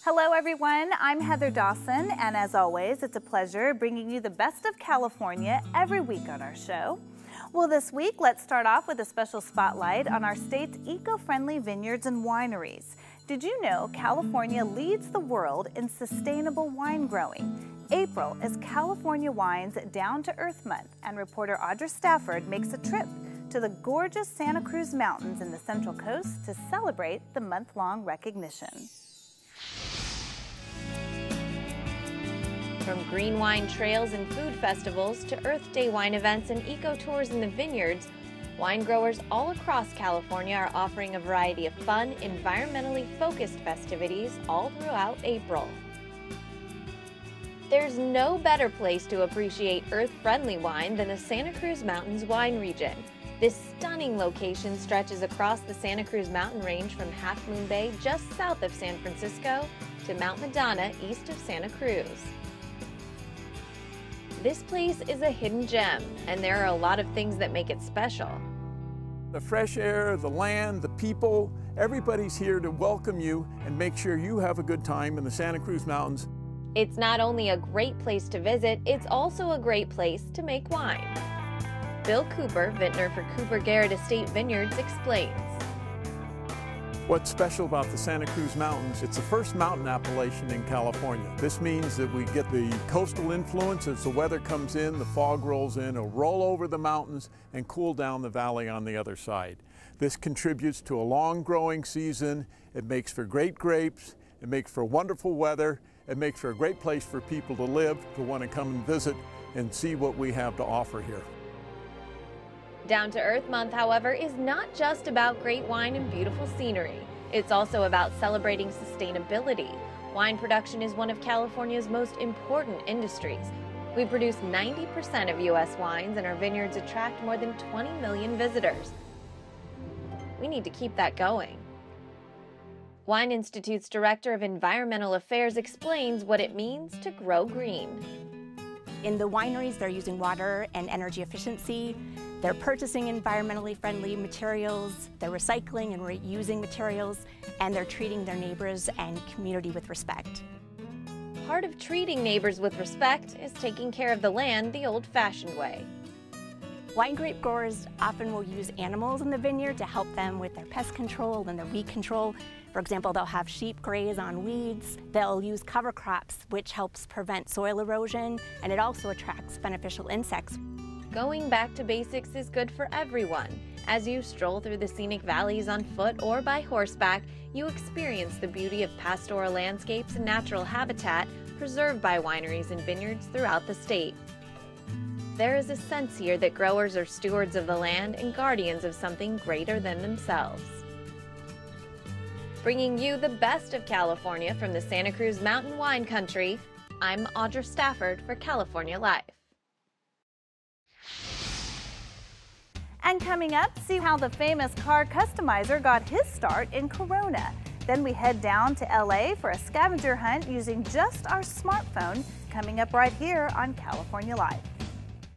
Hello everyone, I'm Heather Dawson, and as always, it's a pleasure bringing you the best of California every week on our show. Well, this week, let's start off with a special spotlight on our state's eco-friendly vineyards and wineries. Did you know California leads the world in sustainable wine growing? April is California Wine's Down to Earth Month, and reporter Audra Stafford makes a trip to the gorgeous Santa Cruz Mountains in the Central Coast to celebrate the month-long recognition. From green wine trails and food festivals to Earth Day wine events and eco tours in the vineyards, wine growers all across California are offering a variety of fun, environmentally focused festivities all throughout April. There's no better place to appreciate earth-friendly wine than the Santa Cruz Mountains wine region. This stunning location stretches across the Santa Cruz mountain range from Half Moon Bay just south of San Francisco to Mount Madonna east of Santa Cruz. This place is a hidden gem, and there are a lot of things that make it special. The fresh air, the land, the people, everybody's here to welcome you and make sure you have a good time in the Santa Cruz Mountains. It's not only a great place to visit, it's also a great place to make wine. Bill Cooper, vintner for Cooper Garrett Estate Vineyards, explains. What's special about the Santa Cruz Mountains, it's the first mountain appellation in California. This means that we get the coastal influence as the weather comes in, the fog rolls in, it'll roll over the mountains and cool down the valley on the other side. This contributes to a long growing season. It makes for great grapes, it makes for wonderful weather, it makes for a great place for people to live, to want to come and visit and see what we have to offer here. Down to Earth Month, however, is not just about great wine and beautiful scenery. It's also about celebrating sustainability. Wine production is one of California's most important industries. We produce 90% of U.S. wines, and our vineyards attract more than 20 million visitors. We need to keep that going. Wine Institute's Director of Environmental Affairs explains what it means to grow green. In the wineries, they're using water and energy efficiency. They're purchasing environmentally friendly materials, they're recycling and reusing materials, and they're treating their neighbors and community with respect. Part of treating neighbors with respect is taking care of the land the old-fashioned way. Wine grape growers often will use animals in the vineyard to help them with their pest control and their weed control. For example, they'll have sheep graze on weeds. They'll use cover crops, which helps prevent soil erosion, and it also attracts beneficial insects. Going back to basics is good for everyone. As you stroll through the scenic valleys on foot or by horseback, you experience the beauty of pastoral landscapes and natural habitat preserved by wineries and vineyards throughout the state. There is a sense here that growers are stewards of the land and guardians of something greater than themselves. Bringing you the best of California from the Santa Cruz Mountain Wine Country, I'm Audra Stafford for California Live. And coming up, see how the famous car customizer got his start in Corona. Then we head down to LA for a scavenger hunt using just our smartphone, coming up right here on California Live.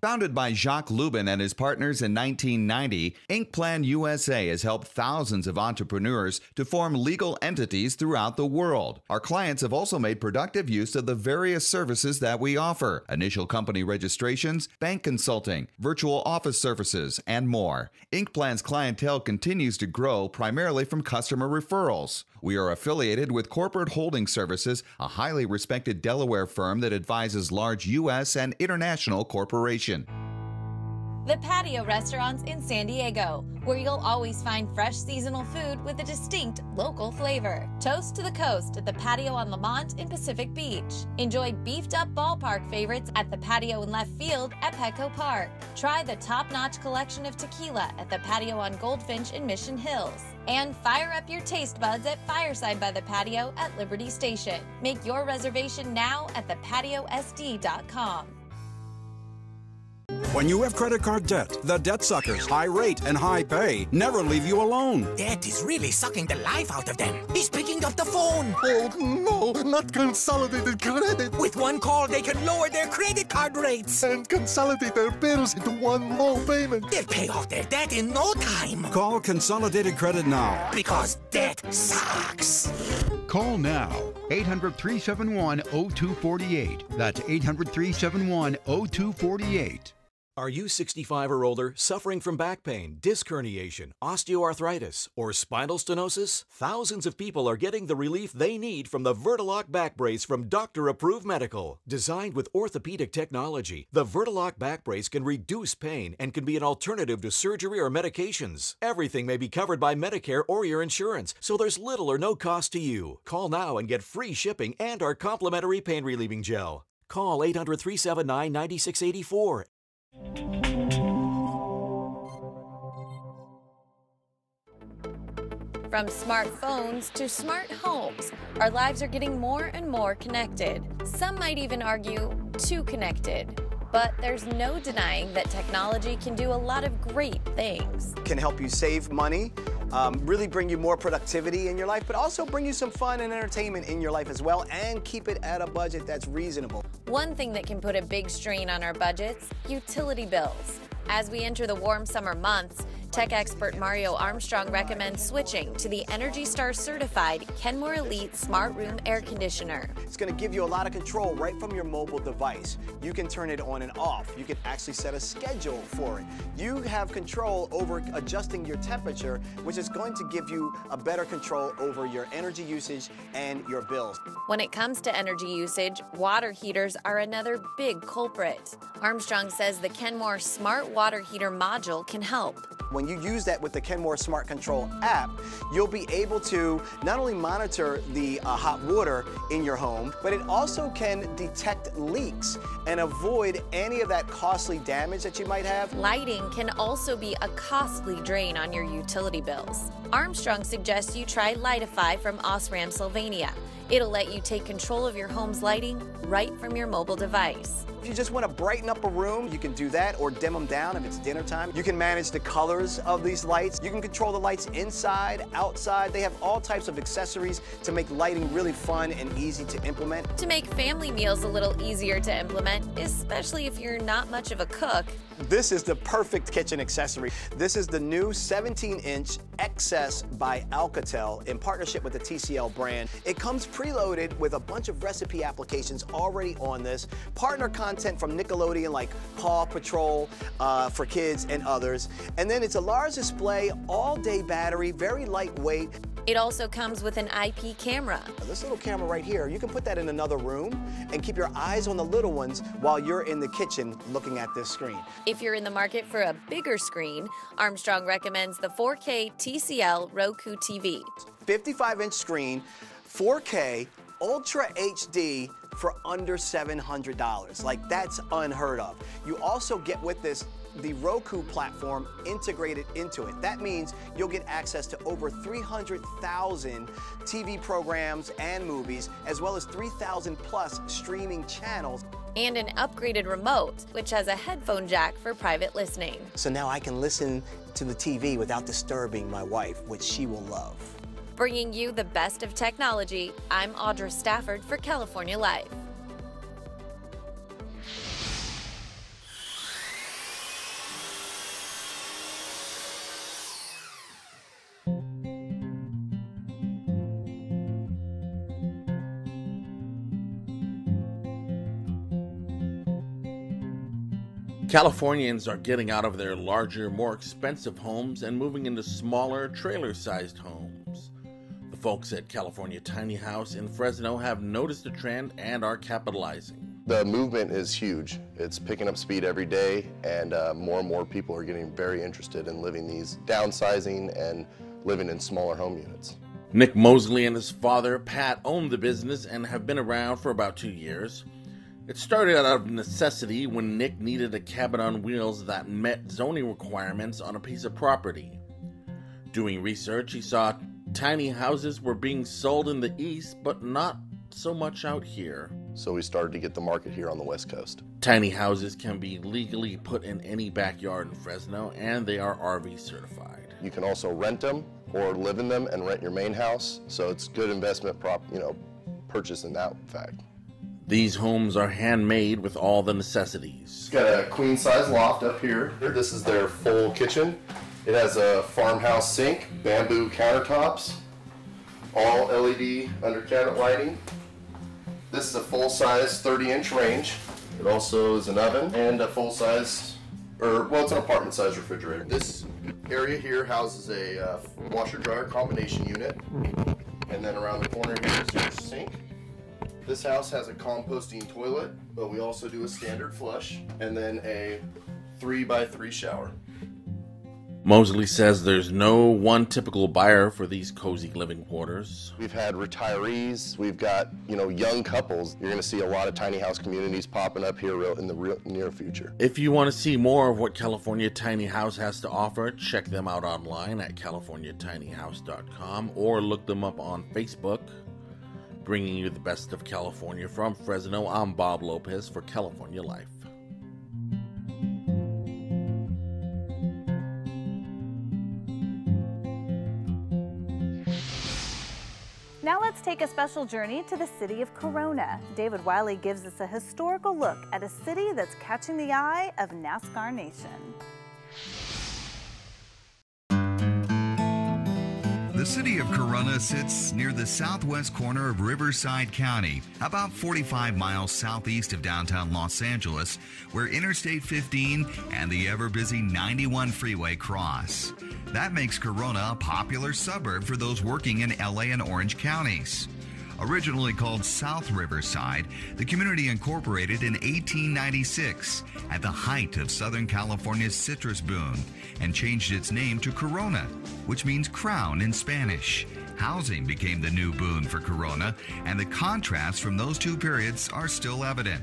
Founded by Jacques Lubin and his partners in 1990, Inkplan USA has helped thousands of entrepreneurs to form legal entities throughout the world. Our clients have also made productive use of the various services that we offer: initial company registrations, bank consulting, virtual office services, and more. Inkplan's clientele continues to grow primarily from customer referrals. We are affiliated with Corporate Holding Services, a highly respected Delaware firm that advises large U.S. and international corporations. The Patio Restaurants in San Diego, where you'll always find fresh seasonal food with a distinct local flavor. Toast to the coast at the Patio on Lamont in Pacific Beach. Enjoy beefed up ballpark favorites at the Patio in Left Field at Petco Park. Try the top-notch collection of tequila at the Patio on Goldfinch in Mission Hills. And fire up your taste buds at Fireside by the Patio at Liberty Station. Make your reservation now at thepatiosd.com. When you have credit card debt, the debt suckers, high rate and high pay, never leave you alone. Debt is really sucking the life out of them. He's picking up the phone. Oh, no, not consolidated credit. With one call, they can lower their credit card rates. And consolidate their bills into one low payment. They'll pay off their debt in no time. Call Consolidated Credit now. Because debt sucks. Call now, 800-371-0248. That's 800-371-0248. Are you 65 or older, suffering from back pain, disc herniation, osteoarthritis, or spinal stenosis? Thousands of people are getting the relief they need from the Vertilock back brace from Doctor Approved Medical. Designed with orthopedic technology, the Vertilock back brace can reduce pain and can be an alternative to surgery or medications. Everything may be covered by Medicare or your insurance, so there's little or no cost to you. Call now and get free shipping and our complimentary pain relieving gel. Call 800-379-9684. From smartphones to smart homes, our lives are getting more and more connected. Some might even argue too connected. But there's no denying that technology can do a lot of great things. Can help you save money, really bring you more productivity in your life, but also bring you some fun and entertainment in your life as well, and keep it at a budget that's reasonable. One thing that can put a big strain on our budgets, utility bills. As we enter the warm summer months, tech expert Mario Armstrong recommends switching to the Energy Star certified Kenmore Elite Smart Room Air Conditioner. It's going to give you a lot of control right from your mobile device. You can turn it on and off. You can actually set a schedule for it. You have control over adjusting your temperature, which is going to give you a better control over your energy usage and your bills. When it comes to energy usage, water heaters are another big culprit. Armstrong says the Kenmore Smart Water Heater module can help. When you use that with the Kenmore Smart Control app, you'll be able to not only monitor the hot water in your home, but it also can detect leaks and avoid any of that costly damage that you might have. Lighting can also be a costly drain on your utility bills. Armstrong suggests you try Lightify from Osram, Sylvania. It'll let you take control of your home's lighting right from your mobile device. If you just want to brighten up a room, you can do that, or dim them down if it's dinner time. You can manage the colors of these lights. You can control the lights inside, outside. They have all types of accessories to make lighting really fun and easy to implement. To make family meals a little easier to implement, especially if you're not much of a cook, this is the perfect kitchen accessory. This is the new 17-inch XS by Alcatel in partnership with the TCL brand. It comes preloaded with a bunch of recipe applications already on this, partner content from Nickelodeon like Paw Patrol for kids and others. And then it's a large display, all-day battery, very lightweight. It also comes with an IP camera. This little camera right here, you can put that in another room and keep your eyes on the little ones while you're in the kitchen looking at this screen. If you're in the market for a bigger screen, Armstrong recommends the 4K TCL Roku TV. 55-inch screen, 4K, Ultra HD for under $700. Like, that's unheard of. You also get with this the Roku platform integrated into it. That means you'll get access to over 300,000 TV programs and movies, as well as 3,000 plus streaming channels. And an upgraded remote, which has a headphone jack for private listening. So now I can listen to the TV without disturbing my wife, which she will love. Bringing you the best of technology, I'm Audra Stafford for California Life. Californians are getting out of their larger, more expensive homes and moving into smaller, trailer-sized homes. The folks at California Tiny House in Fresno have noticed the trend and are capitalizing. The movement is huge. It's picking up speed every day, and more people are getting very interested in living these downsizing and living in smaller home units. Nick Mosley and his father, Pat, own the business and have been around for about 2 years. It started out of necessity when Nick needed a cabin on wheels that met zoning requirements on a piece of property. Doing research, he saw tiny houses were being sold in the east, but not so much out here. So we started to get the market here on the West Coast. Tiny houses can be legally put in any backyard in Fresno, and they are RV certified. You can also rent them or live in them and rent your main house, so it's good investment purchase in that fact. These homes are handmade with all the necessities. Got a queen size loft up here. This is their full kitchen. It has a farmhouse sink, bamboo countertops, all LED under cabinet lighting. This is a full-size 30-inch range. It also is an oven and a full-size, it's an apartment-size refrigerator. This area here houses a washer-dryer combination unit. And then around the corner here is your sink. This house has a composting toilet, but we also do a standard flush, and then a 3x3 shower. Mosley says there's no one typical buyer for these cozy living quarters. We've had retirees, we've got, young couples. You're going to see a lot of tiny house communities popping up here in the near future. If you want to see more of what California Tiny House has to offer, check them out online at californiatinyhouse.com or look them up on Facebook. Bringing you the best of California from Fresno, I'm Bob Lopez for California Life. Now let's take a special journey to the city of Corona. David Wiley gives us a historical look at a city that's catching the eye of NASCAR Nation. The city of Corona sits near the southwest corner of Riverside County, about 45 miles southeast of downtown Los Angeles, where Interstate 15 and the ever-busy 91 freeway cross. That makes Corona a popular suburb for those working in LA and Orange counties. Originally called South Riverside, the community incorporated in 1896 at the height of Southern California's citrus boom and changed its name to Corona, which means crown in Spanish. Housing became the new boon for Corona, and the contrasts from those two periods are still evident.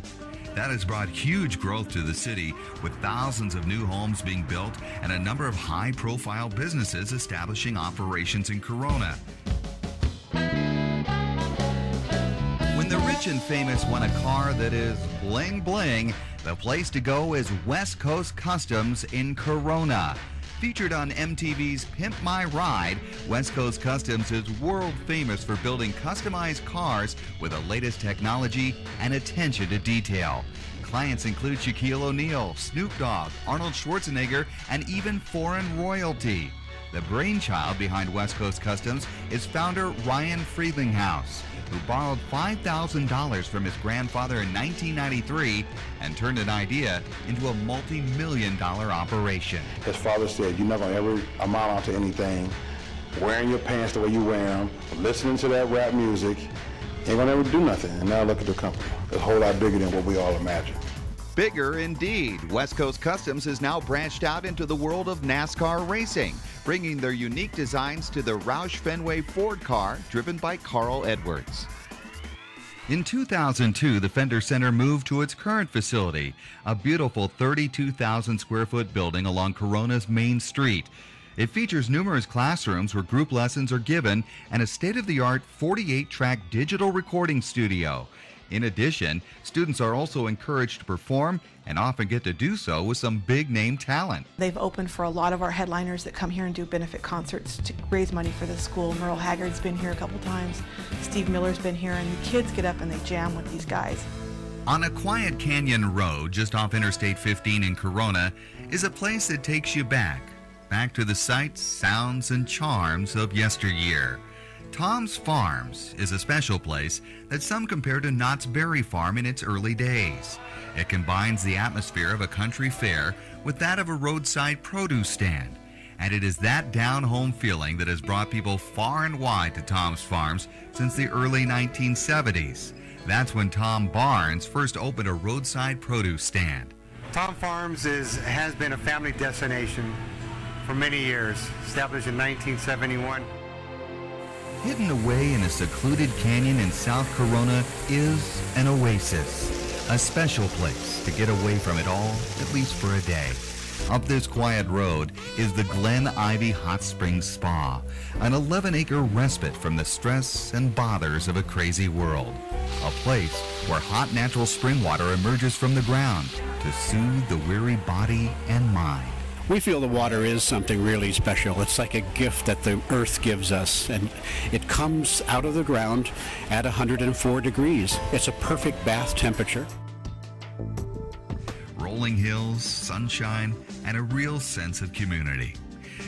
That has brought huge growth to the city, with thousands of new homes being built and a number of high-profile businesses establishing operations in Corona. When the rich and famous want a car that is bling bling, the place to go is West Coast Customs in Corona. Featured on MTV's Pimp My Ride, West Coast Customs is world famous for building customized cars with the latest technology and attention to detail. Clients include Shaquille O'Neal, Snoop Dogg, Arnold Schwarzenegger, and even foreign royalty. The brainchild behind West Coast Customs is founder Ryan Friedlinghaus, who borrowed $5,000 from his grandfather in 1993 and turned an idea into a multi-million-dollar operation. His father said, you're not going to ever amount out to anything, wearing your pants the way you wear them, listening to that rap music, ain't going to ever do nothing. And now look at the company. It's a whole lot bigger than what we all imagined. Bigger indeed. West Coast Customs has now branched out into the world of NASCAR racing, bringing their unique designs to the Roush Fenway Ford car driven by Carl Edwards. In 2002, the Fender Center moved to its current facility, a beautiful 32,000 square foot building along Corona's main street. It features numerous classrooms where group lessons are given and a state-of-the-art 48-track digital recording studio. In addition, students are also encouraged to perform and often get to do so with some big-name talent. They've opened for a lot of our headliners that come here and do benefit concerts to raise money for the school. Merle Haggard's been here a couple times, Steve Miller's been here, and the kids get up and they jam with these guys. On a quiet canyon road just off Interstate 15 in Corona is a place that takes you back to the sights, sounds, and charms of yesteryear. Tom's Farms is a special place that some compare to Knott's Berry Farm in its early days. It combines the atmosphere of a country fair with that of a roadside produce stand. And it is that down-home feeling that has brought people far and wide to Tom's Farms since the early 1970s. That's when Tom Barnes first opened a roadside produce stand. Tom Farms has been a family destination for many years, established in 1971. Hidden away in a secluded canyon in South Corona is an oasis, a special place to get away from it all, at least for a day. Up this quiet road is the Glen Ivy Hot Springs Spa, an 11-acre respite from the stress and bothers of a crazy world. A place where hot natural spring water emerges from the ground to soothe the weary body and mind. We feel the water is something really special. It's like a gift that the earth gives us, and it comes out of the ground at 104 degrees. It's a perfect bath temperature. Rolling hills, sunshine, and a real sense of community.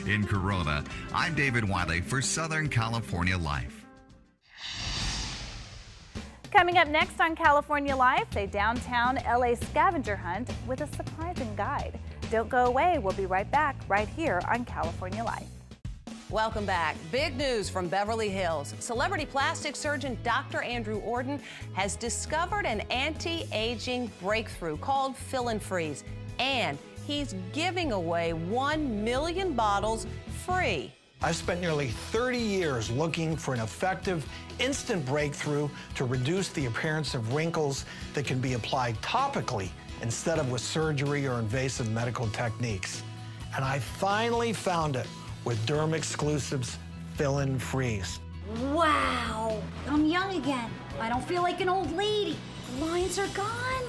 In Corona, I'm David Wiley for Southern California Life. Coming up next on California Life, a downtown LA scavenger hunt with a surprising guide. Don't go away. We'll be right back right here on California Life. Welcome back. Big news from Beverly Hills. Celebrity plastic surgeon Dr. Andrew Orden has discovered an anti-aging breakthrough called Fill and Freeze, and he's giving away 1 million bottles free. I've spent nearly 30 years looking for an effective, instant breakthrough to reduce the appearance of wrinkles that can be applied topically instead of with surgery or invasive medical techniques. And I finally found it with Derm Exclusive's Fill and Freeze. Wow, I'm young again. I don't feel like an old lady. The lines are gone.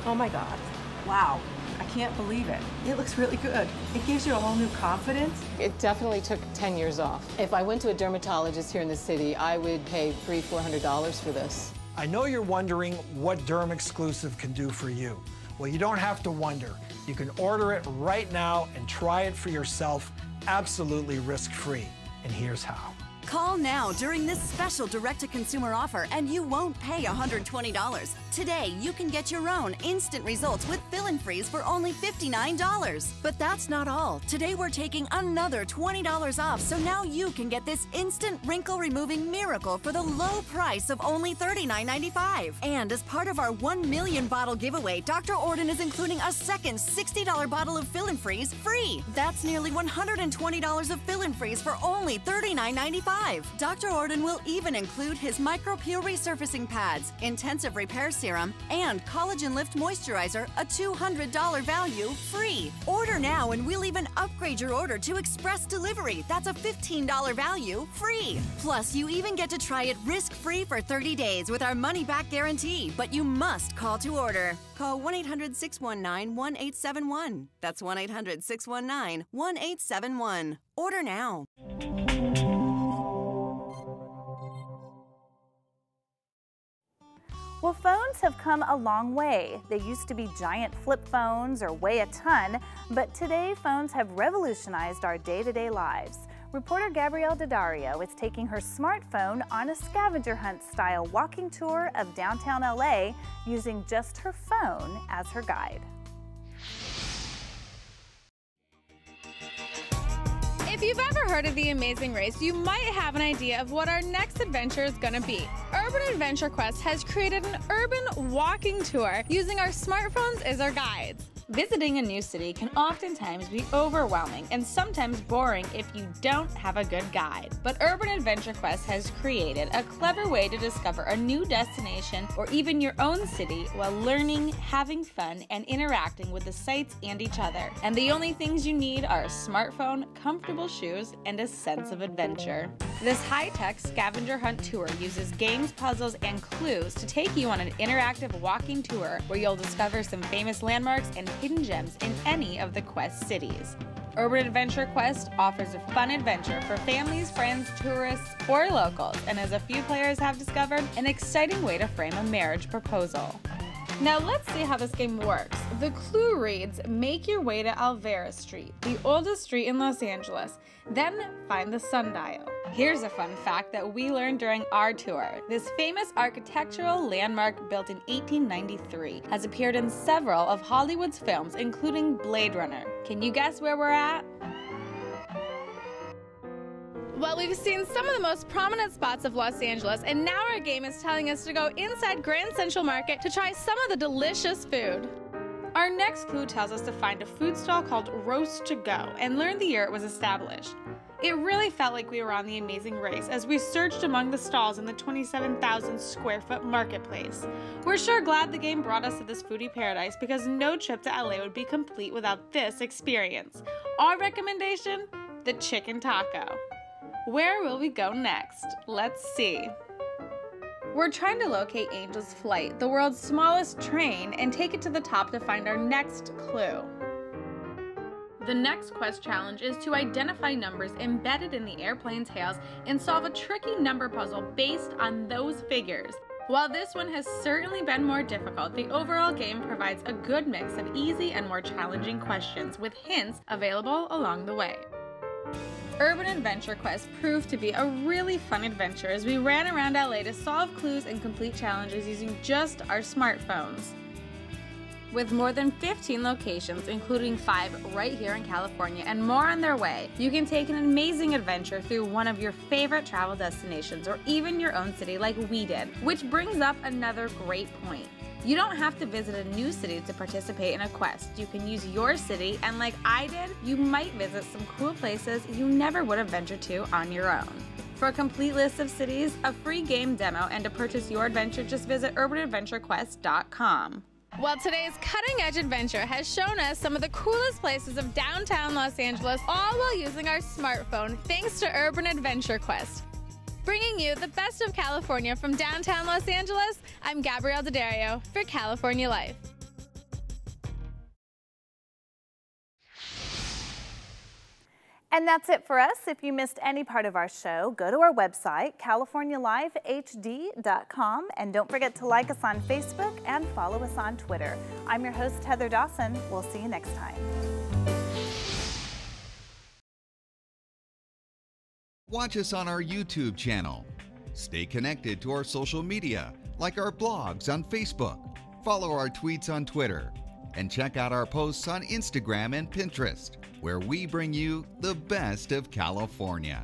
Oh my God. Wow. I can't believe it. It looks really good. It gives you a whole new confidence. It definitely took 10 years off. If I went to a dermatologist here in the city, I would pay $300–400 for this. I know you're wondering what Derm Exclusive can do for you. Well, you don't have to wonder. You can order it right now and try it for yourself, absolutely risk-free. And here's how. Call now during this special direct-to-consumer offer and you won't pay $120. Today, you can get your own instant results with Fill and Freeze for only $59. But that's not all. Today, we're taking another $20 off, so now you can get this instant wrinkle-removing miracle for the low price of only $39.95. And as part of our 1 million bottle giveaway, Dr. Orden is including a second $60 bottle of Fill and Freeze free. That's nearly $120 of Fill and Freeze for only $39.95. Dr. Orden will even include his micro-peel resurfacing pads, intensive repair serum, and collagen lift moisturizer, a $200 value, free. Order now and we'll even upgrade your order to express delivery. That's a $15 value, free. Plus, you even get to try it risk-free for 30 days with our money-back guarantee, but you must call to order. Call 1-800-619-1871. That's 1-800-619-1871. Order now. Well, phones have come a long way. They used to be giant flip phones or weigh a ton, but today phones have revolutionized our day-to-day lives. Reporter Gabrielle Daddario is taking her smartphone on a scavenger hunt-style walking tour of downtown LA using just her phone as her guide. If you've ever heard of The Amazing Race, you might have an idea of what our next adventure is going to be. Urban Adventure Quest has created an urban walking tour using our smartphones as our guides. Visiting a new city can oftentimes be overwhelming and sometimes boring if you don't have a good guide. But Urban Adventure Quest has created a clever way to discover a new destination or even your own city while learning, having fun, and interacting with the sites and each other. And the only things you need are a smartphone, comfortable shoes, and a sense of adventure. This high-tech scavenger hunt tour uses games, puzzles, and clues to take you on an interactive walking tour where you'll discover some famous landmarks and hidden gems in any of the Quest cities. Urban Adventure Quest offers a fun adventure for families, friends, tourists, or locals, and as a few players have discovered, an exciting way to frame a marriage proposal. Now let's see how this game works. The clue reads, make your way to Alvera Street, the oldest street in Los Angeles, then find the sundial. Here's a fun fact that we learned during our tour. This famous architectural landmark built in 1893 has appeared in several of Hollywood's films, including Blade Runner. Can you guess where we're at? Well, we've seen some of the most prominent spots of Los Angeles, and now our game is telling us to go inside Grand Central Market to try some of the delicious food. Our next clue tells us to find a food stall called Roast to Go and learn the year it was established. It really felt like we were on The Amazing Race as we searched among the stalls in the 27,000 square foot marketplace. We're sure glad the game brought us to this foodie paradise because no trip to LA would be complete without this experience. Our recommendation? The chicken taco. Where will we go next? Let's see. We're trying to locate Angel's Flight, the world's smallest train, and take it to the top to find our next clue. The next quest challenge is to identify numbers embedded in the airplane's tails and solve a tricky number puzzle based on those figures. While this one has certainly been more difficult, the overall game provides a good mix of easy and more challenging questions with hints available along the way. Urban Adventure Quest proved to be a really fun adventure as we ran around LA to solve clues and complete challenges using just our smartphones. With more than 15 locations, including 5 right here in California and more on their way, you can take an amazing adventure through one of your favorite travel destinations or even your own city like we did, which brings up another great point. You don't have to visit a new city to participate in a quest. You can use your city, and like I did, you might visit some cool places you never would have ventured to on your own. For a complete list of cities, a free game demo, and to purchase your adventure, just visit urbanadventurequest.com. Well, today's cutting-edge adventure has shown us some of the coolest places of downtown Los Angeles, all while using our smartphone, thanks to Urban Adventure Quest. Bringing you the best of California from downtown Los Angeles, I'm Gabrielle Daddario for California Life. And that's it for us. If you missed any part of our show, go to our website, californialivehd.com, and don't forget to like us on Facebook and follow us on Twitter. I'm your host, Heather Dawson. We'll see you next time. Watch us on our YouTube channel. Stay connected to our social media, like our blogs on Facebook. Follow our tweets on Twitter. And check out our posts on Instagram and Pinterest, where we bring you the best of California.